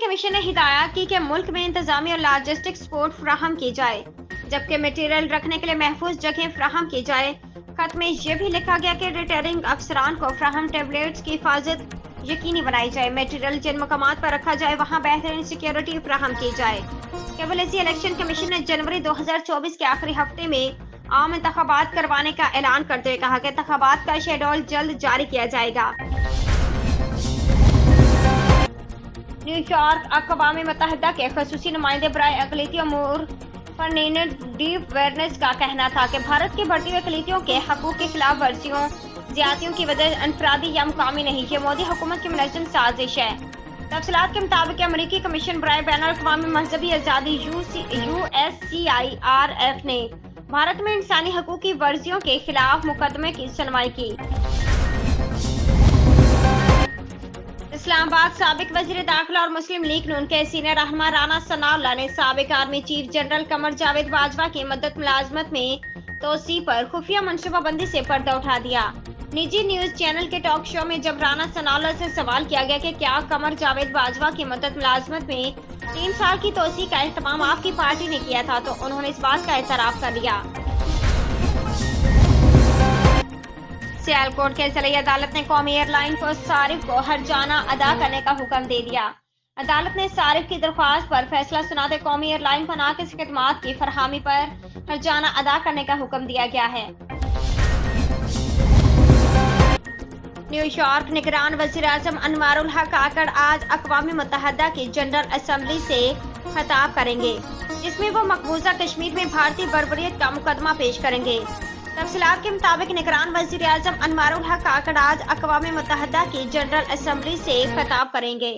Commission ने हिदायत की कि मुल्क में इंतजामी और लॉजिस्टिक सपोर्ट फराहम की जाए, जबकि मटीरियल रखने के लिए महफूज जगह फराहम की जाए। खत में यह भी लिखा गया कि रिटर्निंग अफसरान को फराहम टेबलेट्स की हिफाजत यकीनी बनाई जाए। मटीरियल जिन मकामात पर रखा जाए वहाँ बेहतरीन सिक्योरिटी फराहम की जाए। केवल इसी इलेक्शन कमीशन ने जनवरी 2024 के आखिरी हफ्ते में आम इंतखाबात करवाने का ऐलान करते हुए कहा कि इंतखाबात का शेड्यूल जल्द जारी किया जाएगा। न्यूयॉर्क अक़वाम मुत्तहिदा के ख़ुसूसी नुमाइंदे बराए अक़लियती अमूर फर्नीनेट डी वेरनेस का कहना था कि भारत की बढ़ती हुई अक़लियतियों के हकूक़ की खिलाफ वर्जियों ज़्यादतियों की वजह अनफरादी या मुकामी नहीं, ये मोदी हुकूमत की मुनज़्ज़म साजिश है। तफसीलात के मुताबिक अमरीकी कमीशन बराए बैनुल-अक़वामी मज़हबी आज़ादी USCIRF ने भारत में इंसानी हकूक़ की वर्जियों के खिलाफ मुकदमे की सुनवाई की। इस्लामाबाद साबिक वज़ीर दाखिला और मुस्लिम लीग नून के सीनियर रहनुमा राना सनाउल्लाह ने साबिक army chief general Qamar Javed Bajwa की मदद मुलाजमत में तोसी पर खुफिया मनसूबाबंदी से पर्दा उठा दिया। निजी न्यूज चैनल के टॉक शो में जब राना सनाउल्लाह से सवाल किया गया कि क्या कमर जावेद बाजवा की मदद मुलाजमत में 3 साल की तोसी का एहतमाम आपकी पार्टी ने किया था, तो उन्होंने इस बात का एतराफ कर लिया। सियालकोट के ज़िला अदालत ने कौमी एयरलाइन को सारिफ को हर्जाना अदा करने का हुक्म दे दिया। अदालत ने सारिफ की दरख्वास्त पर फैसला सुनाते कौमी एयरलाइन को नाक़िस खिदमात की फरहमी पर हर्जाना अदा करने का हुक्म दिया गया है। न्यूयॉर्क निगरान वज़ीर आज़म अनवारुल हक काकड़ आज अक़वाम मुत्तहिदा की जनरल असम्बली से खिताब करेंगे, जिसमें वो मकबूजा कश्मीर में भारतीय बर्बरियत का मुकदमा पेश करेंगे। तफसीलात के मुताबिक निगरान वज़ीर आज़म अनवारुल हक काकड़ आज अक़वाम मुत्तहिदा की जनरल असम्बली से खिताब करेंगे।